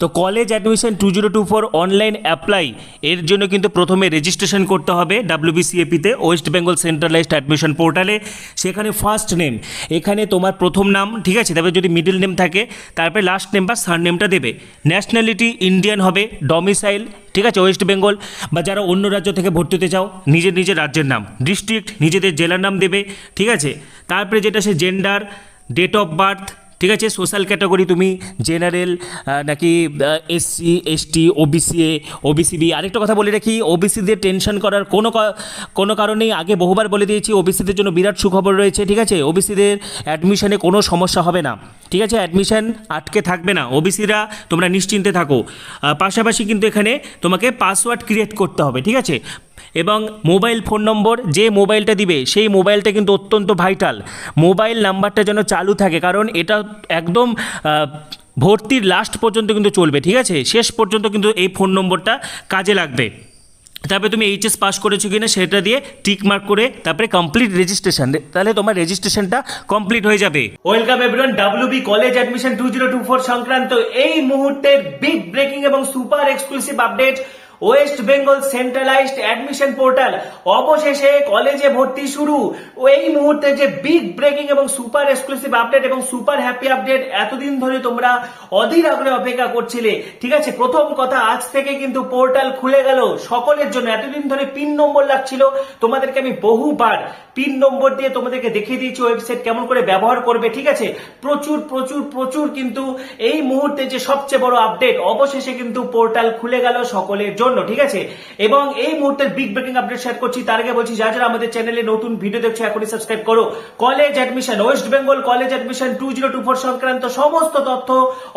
তো college admission 2024 online apply এর জন্য কিন্তু প্রথমে রেজিস্ট্রেশন করতে হবে ডাব্লিউবিসিএপিতে, ওয়েস্ট বেঙ্গল সেন্ট্রালাইজড অ্যাডমিশন পোর্টালে। সেখানে ফার্স্ট নেম, এখানে তোমার প্রথম নাম, ঠিক আছে, তারপরে যদি মিডল নেম থাকে তারপরে লাস্ট নেম বা সারনেমটা দেবে। ন্যাশনালিটি ইন্ডিয়ান হবে, ডমিসাইল, ঠিক আছে, ওয়েস্ট বেঙ্গল, বা যারা অন্য রাজ্য থেকে ভর্তি হতে চাও নিজের নিজের রাজ্যের নাম, ডিস্ট্রিক্ট নিজেদের জেলার নাম দেবে, ঠিক আছে। তারপরে যেটা সে জেন্ডার, ডেট অফ বার্থ, ঠিক আছে, সোশ্যাল ক্যাটাগরি তুমি জেনারেল নাকি এসসি এসটি ওবিসি ওবিসিবি। আরেকটা কথা বলে রাখি, ওবিসিদের টেনশন করার কোনো কারণেই, আগে বহুবার বলে দিয়েছি, ওবিসিদের জন্য বিরাট সুখবর রয়েছে, ঠিক আছে। ওবিসিদের অ্যাডমিশনে কোনো সমস্যা হবে না, ঠিক আছে, অ্যাডমিশন আটকে থাকবে না, ওবিসিরা তোমরা নিশ্চিন্তে থাকো। পাশাপাশি কিন্তু এখানে তোমাকে পাসওয়ার্ড ক্রিয়েট করতে হবে, ঠিক আছে। এবং মোবাইল ফোন নম্বর, যে মোবাইলটা দিবে সেই মোবাইলটা কিন্তু অত্যন্ত ভাইটাল, মোবাইল নাম্বারটা যেন চালু থাকে, কারণ এটা একদম ভর্তির লাস্ট পর্যন্ত কিন্তু চলবে, ঠিক আছে, শেষ পর্যন্ত কিন্তু এই ফোন নম্বরটা কাজে লাগবে। তারপরে তুমি এইচএস পাস করেছো কিনা সেটা দিয়ে টিক মার্ক করে তারপরে কমপ্লিট রেজিস্ট্রেশন, তাহলে তোমার রেজিস্ট্রেশনটা কমপ্লিট হয়ে যাবে। Welcome everyone, WB college admission 2024 সংক্রান্ত এই মুহূর্তের বিগ ব্রেকিং এবং super exclusive update. West Bengal centralised admission portal, অবশেষে কলেজে ভর্তি শুরু। এই মুহূর্তে যে বিগ ব্রেকিং এবং সুপার এক্সক্লুসিভ আপডেট এবং সুপার হ্যাপি আপডেট, এতদিন ধরে তোমরা অধীর আগ্রহে অপেক্ষা করছিলে, ঠিক আছে। প্রথম কথা, আজ থেকে কিন্তু পোর্টাল খুলে গেল সকলের জন্য। এতদিন ধরে পিন নম্বর লাগছিল, তোমাদেরকে আমি বহুবার পিন নম্বর দিয়ে তোমাদেরকে দেখিয়ে দিয়েছি ওয়েবসাইট কেমন করে ব্যবহার করবে, ঠিক আছে। প্রচুর প্রচুর প্রচুর কিন্তু এই মুহূর্তে যে সবচেয়ে বড় আপডেট, অবশেষে কিন্তু পোর্টাল খুলে গেল সকলের জন্য, ঠিক আছে। এবং এই মুহূর্তের বিগ ব্রেকিং আপডেট শেয়ার করছি। তার আগে বলছি, যারা যারা আমাদের চ্যানেলে নতুন ভিডিও দেখছো এখনই সাবস্ক্রাইব করো। College admission, West Bengal college admission 2024 সংক্রান্ত সমস্ত তথ্য,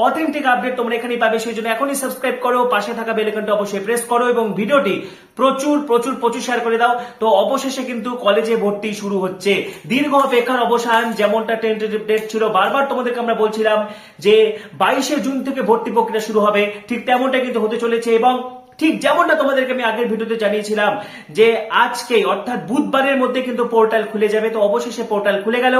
অথেন্টিক আপডেট তোমরা এখানেই পাবে, সেই জন্য এখনই সাবস্ক্রাইব করো, পাশে থাকা বেল আইকনটা অবশ্যই প্রেস করো এবং ভিডিওটি প্রচুর প্রচুর প্রচুর শেয়ার করে দাও। তো অবশেষে কিন্তু কলেজে ভর্তি শুরু হচ্ছে, দীর্ঘ অপেক্ষার অবসান। যেমনটা টেন্টেটিভ ডেট ছিল, বারবার তোমাদেরকে আমরা বলছিলাম যে 22শে জুন থেকে ভর্তি প্রক্রিয়া শুরু হবে, ঠিক তেমনটা কিন্তু হতে চলেছে। এবং ঠিক যেমনটা তোমাদেরকে আমি আগের ভিডিওতে জানিয়েছিলাম যে আজকে অর্থাৎ বুধবারের মধ্যে কিন্তু পোর্টাল খুলে যাবে। তো অবশেষে পোর্টাল খুলে গেল।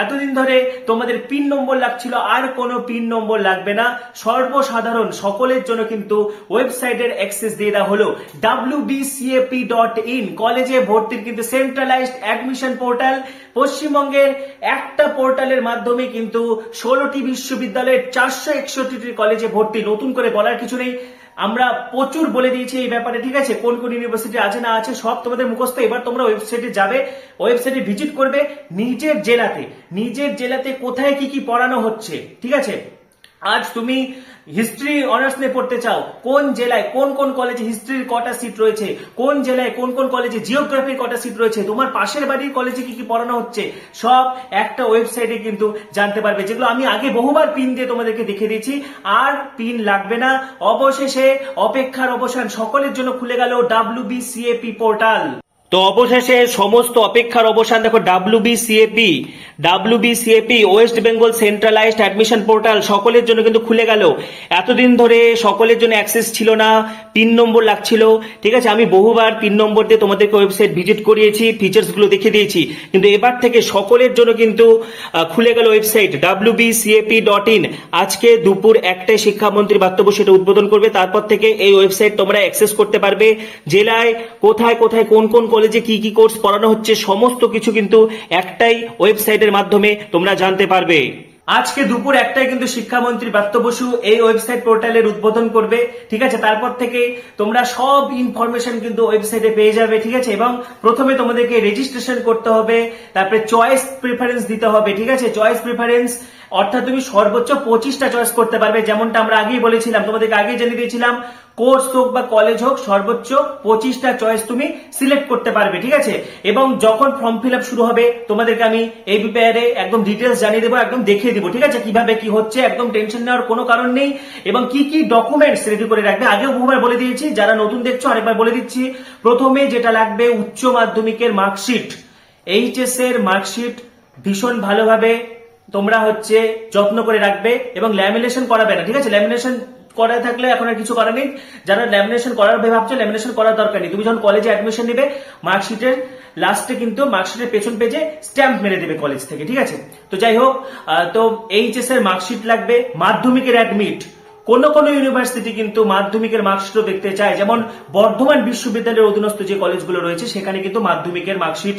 এতদিন ধরে তোমাদের পিন নম্বর লাগছিল, আর কোনো পিন নম্বর লাগবে না, সর্বসাধারণ সকলের জন্য কিন্তু ওয়েবসাইটের অ্যাক্সেস দিয়ে দেওয়া হলো। wbcap.in কলেজে ভর্তির কিন্তু সেন্ট্রালাইজড অ্যাডমিশন পোর্টাল, পশ্চিমবঙ্গের একটা পোর্টালের মাধ্যমে কিন্তু 16টি বিশ্ববিদ্যালয়ের 461টি কলেজে ভর্তি। নতুন করে বলার কিছু নেই, আমরা প্রচুর বলে দিয়েছি এই ব্যাপারে, ঠিক আছে। কোন কোন ইউনিভার্সিটি আছে না আছে সব তোমাদের মুখস্থ। এবার তোমরা ওয়েবসাইটে যাবে, ওয়েবসাইটে ভিজিট করবে, নিজের জেলাতে কোথায় কি কি পড়ানো হচ্ছে, ঠিক আছে। আজ তুমি হিস্ট্রি অনার্স নিয়ে পড়তে চাও, কোন জেলায় কোন কোন কলেজে হিস্ট্রির কটা সিট রয়েছে, কোন জেলায় কোন কোন কলেজে জিওগ্রাফির কটা সিট রয়েছে, তোমার পাশের বাড়ির কলেজে কি কি পড়ানো হচ্ছে, সব একটা ওয়েবসাইটে কিন্তু জানতে পারবে, যেগুলো আমি আগে বহুবার পিন দিয়ে তোমাদেরকে দেখে দিয়েছি। আর পিন লাগবে না, অবশেষে অপেক্ষার অবসান, সকলের জন্য খুলে গেল ডাব্লিউবিসিএপি পোর্টাল। তো অবশেষে সমস্ত অপেক্ষার অবসান, দেখো WBCAP West Bengal centralised admission portal সকলের জন্য কিন্তু খুলে গেল। এতদিন ধরে সকলের জন্য অ্যাক্সেস ছিল না, পিন নম্বর লাগছিল, ঠিক আছে। আমি বহুবার পিন নম্বর দিয়ে তোমাদেরকে ওয়েবসাইট ভিজিট করিয়েছি, ফিচার্স গুলো দেখে দিয়েছি, কিন্তু এবার থেকে সকলের জন্য কিন্তু খুলে গেল ওয়েবসাইট wbcap.in। আজকে দুপুর 1টায় শিক্ষামন্ত্রী বক্তব্য সেটা উদ্বোধন করবে, তারপর থেকে এই ওয়েবসাইট তোমরা অ্যাক্সেস করতে পারবে। জেলায় কোথায় কোথায় কোন কোন কলেজে কি কি কোর্স পড়ানো হচ্ছে সমস্ত কিছু কিন্তু একটাই ওয়েবসাইটের মাধ্যমে তোমরা জানতে পারবে। আজকে দুপুর 1টায় কিন্তু শিক্ষামন্ত্রী ব্রাত্য বসু এই ওয়েবসাইট পোর্টালের উদ্বোধন করবে, ঠিক আছে। তারপর থেকে তোমরা সব ইনফরমেশন কিন্তু ওয়েবসাইটে পেয়ে যাবে, ঠিক আছে। এবং প্রথমে তোমাদেরকে রেজিস্ট্রেশন করতে হবে, তারপরে চয়েস প্রিফারেন্স দিতে হবে, ঠিক আছে। চয়েস প্রিফারেন্স অর্থাৎ তুমি সর্বোচ্চ 25টা চয়েস করতে পারবে, যেমনটা আমরা আগেই বলেছিলাম, তোমাদেরকে আগেই জানিয়ে দিয়েছিলাম, কোর্স হোক বা কলেজ হোক সর্বোচ্চ 25টা চয়েস তুমি সিলেক্ট করতে পারবে, ঠিক আছে। এবং যখন ফর্ম ফিল আপ শুরু হবে তোমাদেরকে আমি এই ব্যাপারে একদম ডিটেলস জানিয়ে দেবো, একদম দেখিয়ে দিব, ঠিক আছে, কিভাবে কি হচ্ছে, একদম টেনশন নেওয়ার কোনো কারণ নেই। এবং কি কি ডকুমেন্টস রেডি করে রাখবে আগেও বহুবার বলে দিয়েছি, যারা নতুন দেখছো আরেকবার বলে দিচ্ছি। প্রথমে যেটা লাগবে উচ্চ মাধ্যমিকের মার্কশিট, এইচএস এর মার্কশিট ভীষণ ভালোভাবে তোমরা যত্ন করে রাখবে এবং ল্যামিনেশন করাবে না, ঠিক আছে। ল্যামিনেশন করা থাকলে এখন আর কিছু করার নেই, যারা ল্যামিনেশন করার ভাবছো ল্যামিনেশন করার দরকার নেই। তুমি যখন কলেজে অ্যাডমিশন নিবে মার্কশিটের লাস্টে কিন্তু মার্কশিটের পেছন পেজে স্ট্যাম্প মেরে দেবে কলেজ থেকে, ঠিক আছে। তো যাই হোক, তো এইচএস এর মার্কশিট লাগবে, মাধ্যমিকের অ্যাডমিট, কোনো কোনো ইউনিভার্সিটি কিন্তু মাধ্যমিকের মার্কশিটও দেখতে চায়, যেমন বর্ধমান বিশ্ববিদ্যালয়ের অধীনস্থ যে কলেজগুলো রয়েছে সেখানে কিন্তু মাধ্যমিকের মার্কশিট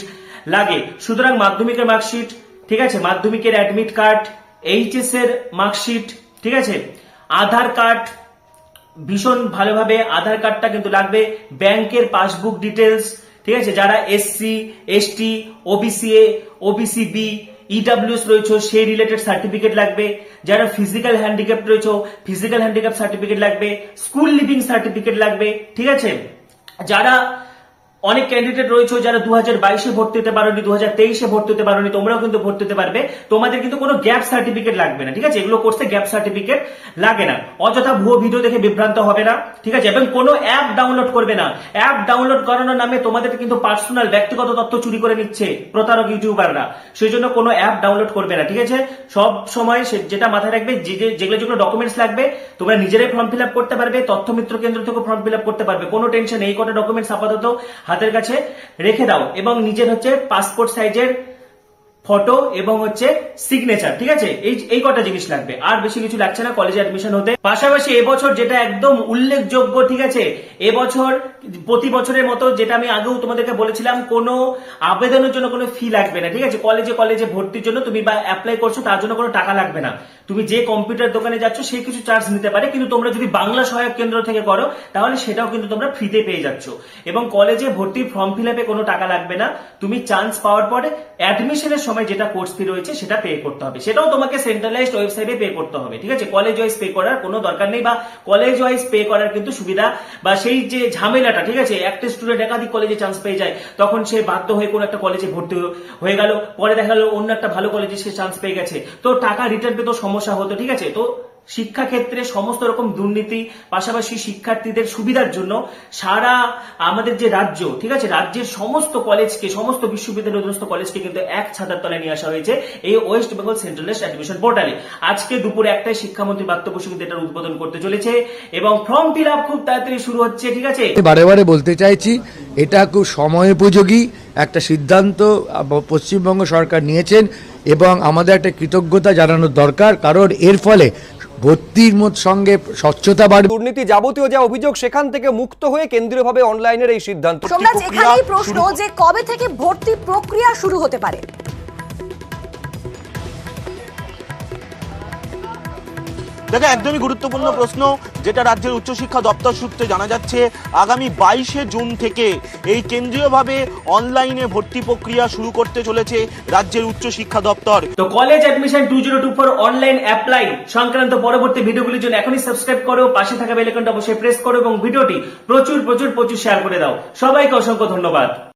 লাগে। সুতরাং মাধ্যমিকের মার্কশিট, ঠিক আছে, মাধ্যমিকের অ্যাডমিট কার্ড, এইচএস এর মার্কশিট, ঠিক আছে, আধার কার্ড, ভীষণ ভালোভাবে আধার কার্ডটা কিন্তু লাগবে, ব্যাংকের পাসবুক ডিটেলস, ঠিক আছে, যারা SC ST OBC A OBC B EWS রয়েছে সেই রিলেটেড সার্টিফিকেট লাগবে, যারা ফিজিক্যাল হ্যান্ডিক্যাপ রয়েছে ফিজিক্যাল হ্যান্ডিক্যাপ সার্টিফিকেট লাগবে, স্কুল লিভিং সার্টিফিকেট লাগবে, ঠিক আছে, যারা অনেক ক্যান্ডিডেট রয়েছে যারা 2022-এ ভর্তি হতে পারোনি, 2023-এ ভর্তি হতে পারোনি, তোমরাও কিন্তু ভর্তি হতে পারবে, তোমাদের কিন্তু কোনো গ্যাপ সার্টিফিকেট লাগবে না, ঠিক আছে, এগুলো কোর্সে গ্যাপ সার্টিফিকেট লাগে না, অযথা ভুয়ো ভিডিও দেখে বিভ্রান্ত হবে না, ঠিক আছে, এবং কোনো অ্যাপ ডাউনলোড করবে না। অ্যাপ ডাউনলোড করানোর নামে তোমাদের কিন্তু পার্সোনাল ব্যক্তিগত তথ্য চুরি করে নিচ্ছে প্রতারক ইউটিউবাররা, সেই জন্য কোনো অ্যাপ ডাউনলোড করবে না, ঠিক আছে। সব সময় যেটা মাথায় রাখবে, যেগুলো ডকুমেন্টস লাগবে তোমরা নিজেরাই ফর্ম ফিল আপ করতে পারবে, তথ্য মিত্র কেন্দ্র থেকে ফর্ম ফিল আপ করতে পারবে, কোনো টেনশন, এই কটা ডকুমেন্টস আপাতত হাতের কাছে রেখে দাও, এবং নিজের হচ্ছে পাসপোর্ট সাইজের ফটো এবং হচ্ছে সিগনেচার, ঠিক আছে, এই কটা জিনিস লাগবে, আর বেশি কিছু লাগছে না কলেজে অ্যাডমিশন হতে। পাশাপাশি এবছর যেটা একদম উল্লেখযোগ্য, ঠিক আছে, এবছর প্রতি বছরের মতো যেটা আমি আগেও তোমাদেরকে বলেছিলাম, কোনো আবেদনের জন্য কোনো ফি লাগবে না, ঠিক আছে, কলেজে ভর্তির জন্য তুমি বা অ্যাপ্লাই করছো তার জন্য কোনো টাকা লাগবে না, তুমি যে কম্পিউটার দোকানে যাচ্ছ সে কিছু চার্জ নিতে পারে, কিন্তু তোমরা যদি বাংলা সহায়ক কেন্দ্র থেকে করো তাহলে সেটাও কিন্তু তোমরা ফ্রিতে পেয়ে যাচ্ছ, এবং কলেজে ভর্তির ফর্ম ফিল আপে কোনো টাকা লাগবে না, তুমি চান্স পাওয়ার পরে অ্যাডমিশনের সময় যেটা কোর্স ফি রয়েছে সেটা পে করতে হবে, সেটাও তোমাকে সেন্ট্রালাইজড ওয়েবসাইটে পে করতে হবে, ঠিক আছে, কলেজ ওয়াইজ পে করার কোনো দরকার নেই, বা কলেজ ওয়াইজ পে করার কিন্তু সুবিধা বা সেই যে ঝামেলাটা, ঠিক আছে, একটা স্টুডেন্ট একাধিক কলেজে চান্স পেয়ে যায়, তখন সে বাধ্য হয়ে কোনো একটা কলেজে ভর্তি হয়ে গেল, পরে দেখা গেল অন্য একটা ভালো কলেজে সে চান্স পেয়ে গেছে, তো টাকা রিটার্ন পেতে সমস্যা হতো, ঠিক আছে। তো শিক্ষাক্ষেত্রে সমস্ত রকম দুর্নীতি, পাশাপাশি শিক্ষার্থীদের সুবিধার জন্য সারা আমাদের যে রাজ্য, ঠিক আছে, রাজ্যের সমস্ত কলেজকে, সমস্ত বিশ্ববিদ্যালয়ের অধীনস্থ কলেজকে কিন্তু এক ছাতার তলায় নিয়ে আসা হয়েছে এই ওয়েস্ট বেঙ্গল সেন্ট্রালাইজড অ্যাডমিশন পোর্টালে। আজকে দুপুরে একটাই শিক্ষামন্ত্রী বার্তা বসু কিন্তু এটার উদ্বোধন করতে চলেছে, এবং ফর্ম ফিল আপ খুব তাড়াতাড়ি শুরু হচ্ছে, ঠিক আছে। বারে বারে বলতে চাইছি, এটা খুব সময়োপযোগী একটা সিদ্ধান্ত পশ্চিমবঙ্গ সরকার নিয়েছেন, এবং আমাদের একটা কৃতজ্ঞতা জানানোর দরকার, কারণ এর ফলে ভর্তির সঙ্গে স্বচ্ছতা বাড়বে। দুর্নীতি যাবতীয় যা অভিযোগ সেখান থেকে মুক্ত হয়ে কেন্দ্রীয়ভাবে অনলাইনের এই সিদ্ধান্ত। সোমনাথ, এখানেই প্রশ্ন যে কবে থেকে ভর্তি প্রক্রিয়া শুরু হতে পারে? দেখো, একদমই গুরুত্বপূর্ণ প্রশ্ন, যেটা রাজ্যের উচ্চশিক্ষা দপ্তর সূত্রে জানা যাচ্ছে, আগামী 22শে জুন থেকে এই কেন্দ্রীয়ভাবে অনলাইনে ভর্তি প্রক্রিয়া শুরু করতে চলেছে রাজ্যের উচ্চশিক্ষা দপ্তর। তো কলেজ অ্যাডমিশন 2024 অনলাইন অ্যাপ্লাই সংক্রান্ত পরবর্তী ভিডিওগুলির জন্য এখনই সাবস্ক্রাইব করো, পাশে থাকা বেল আইকনটা অবশ্যই প্রেস করো, এবং ভিডিওটি প্রচুর শেয়ার করে দাও। সবাইকে অসংখ্য ধন্যবাদ।